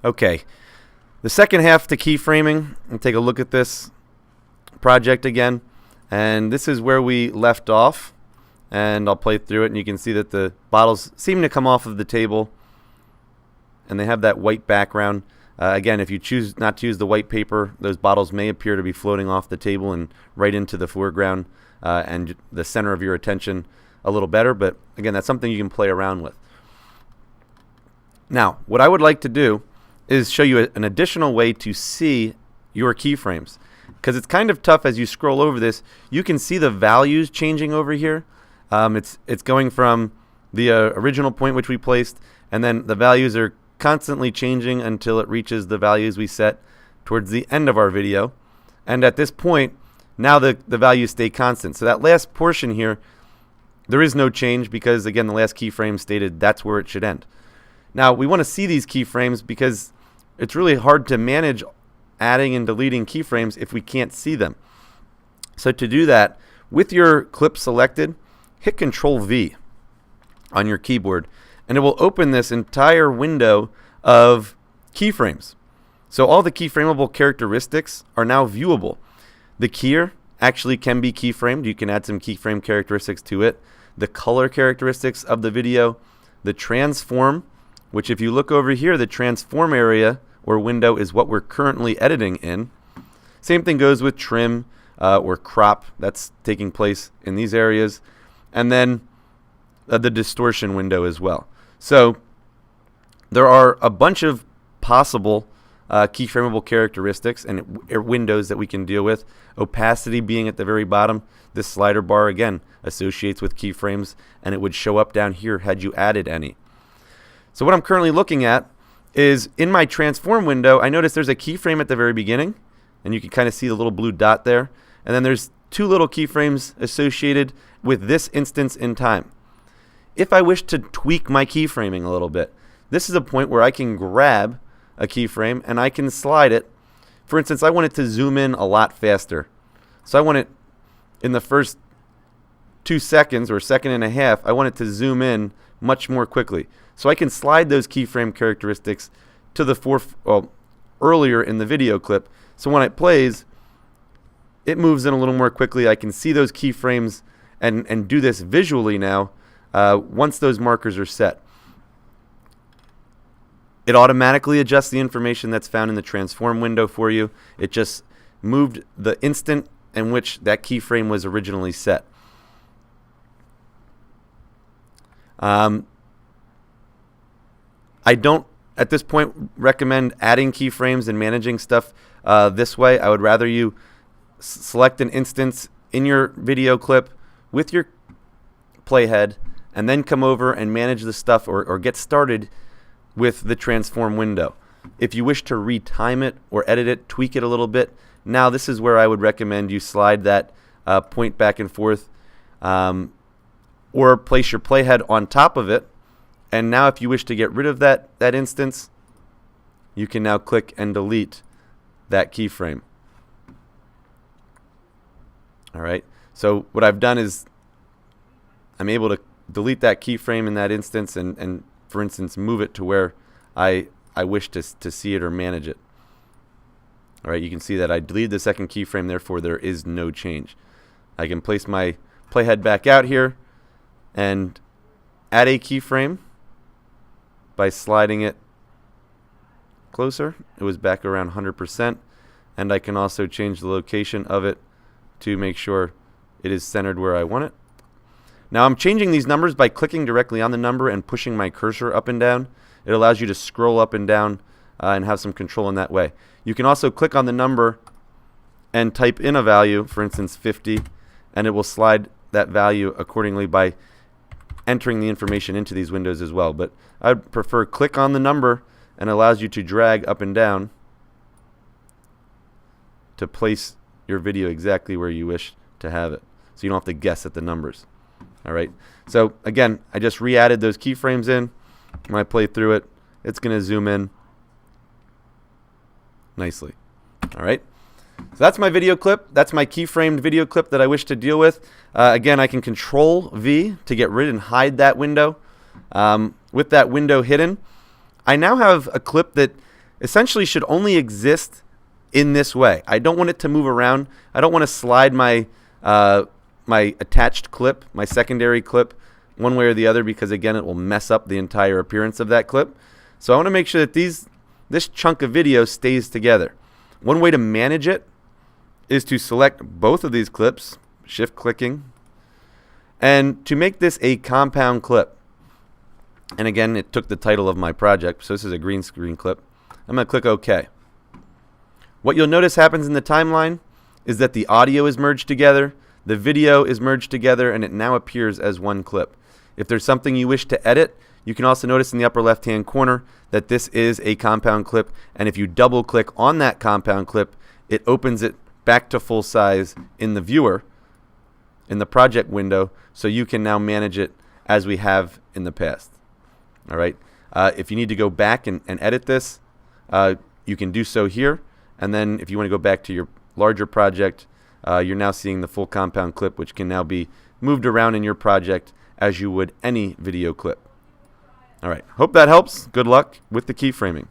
Okay, the second half to keyframing, we'll take a look at this project again. And this is where we left off. And I'll play through it, and you can see that the bottles seem to come off of the table. And they have that white background. Again, if you choose not to use the white paper, those bottles may appear to be floating off the table and right into the foreground and the center of your attention a little better. But again, that's something you can play around with. Now, what I would like to do is show you an additional way to see your keyframes. Because it's kind of tough as you scroll over this. You can see the values changing over here. It's going from the original point which we placed, and then the values are constantly changing until it reaches the values we set towards the end of our video. And at this point, now the values stay constant. So that last portion here, there is no change because, again, the last keyframe stated that's where it should end. Now, we want to see these keyframes because it's really hard to manage adding and deleting keyframes if we can't see them. So to do that, with your clip selected, hit Control V on your keyboard, and it will open this entire window of keyframes. So all the keyframeable characteristics are now viewable. The keyer actually can be keyframed. You can add some keyframe characteristics to it. The color characteristics of the video, the transform, which if you look over here, the transform area or window is what we're currently editing in. Same thing goes with trim or crop. That's taking place in these areas. And then the distortion window as well. So there are a bunch of possible keyframeable characteristics and windows that we can deal with. Opacity being at the very bottom. This slider bar, again, associates with keyframes, and it would show up down here had you added any. So what I'm currently looking at is in my transform window, I notice there's a keyframe at the very beginning, and you can kind of see the little blue dot there. And then there's two little keyframes associated with this instance in time. If I wish to tweak my keyframing a little bit, this is a point where I can grab a keyframe and I can slide it. For instance, I want it to zoom in a lot faster. So I want it in the first 2 seconds or second and a half, I want it to zoom in much more quickly. So I can slide those keyframe characteristics to the earlier in the video clip. So when it plays, it moves in a little more quickly. I can see those keyframes and do this visually now once those markers are set. It automatically adjusts the information that's found in the transform window for you. It just moved the instant in which that keyframe was originally set. I don't, at this point, recommend adding keyframes and managing stuff this way. I would rather you select an instance in your video clip with your playhead and then come over and manage the stuff or get started with the transform window. If you wish to retime it or edit it, tweak it a little bit, now this is where I would recommend you slide that point back and forth or place your playhead on top of it. And now if you wish to get rid of that instance, you can now click and delete that keyframe. All right. So what I've done is I'm able to delete that keyframe in that instance and for instance, move it to where I wish to see it or manage it. All right, you can see that I deleted the second keyframe, therefore there is no change. I can place my playhead back out here and add a keyframe by sliding it closer. It was back around 100%, and I can also change the location of it to make sure it is centered where I want it. Now I'm changing these numbers by clicking directly on the number and pushing my cursor up and down. It allows you to scroll up and down and have some control in that way. You can also click on the number and type in a value, for instance 50, and it will slide that value accordingly by entering the information into these windows as well. But I'd prefer click on the number and allows you to drag up and down to place your video exactly where you wish to have it. So you don't have to guess at the numbers. All right. So again, I just re-added those keyframes in. When I play through it, it's going to zoom in nicely. All right. So that's my video clip. That's my keyframed video clip that I wish to deal with. Again, I can Control V to get rid and hide that window. With that window hidden, I now have a clip that essentially should only exist in this way. I don't want it to move around. I don't want to slide my my attached clip, my secondary clip, one way or the other, because again it will mess up the entire appearance of that clip. So I want to make sure that this chunk of video stays together. One way to manage it is to select both of these clips, shift clicking, and to make this a compound clip. And again, it took the title of my project, so this is a green screen clip. I'm going to click OK. What you'll notice happens in the timeline is that the audio is merged together, the video is merged together, and it now appears as one clip. If there's something you wish to edit, you can also notice in the upper left-hand corner that this is a compound clip, and if you double-click on that compound clip, it opens it back to full size in the viewer, in the project window, so you can now manage it as we have in the past. All right. If you need to go back and edit this, you can do so here. And then if you want to go back to your larger project, you're now seeing the full compound clip, which can now be moved around in your project as you would any video clip. All right. Hope that helps. Good luck with the keyframing.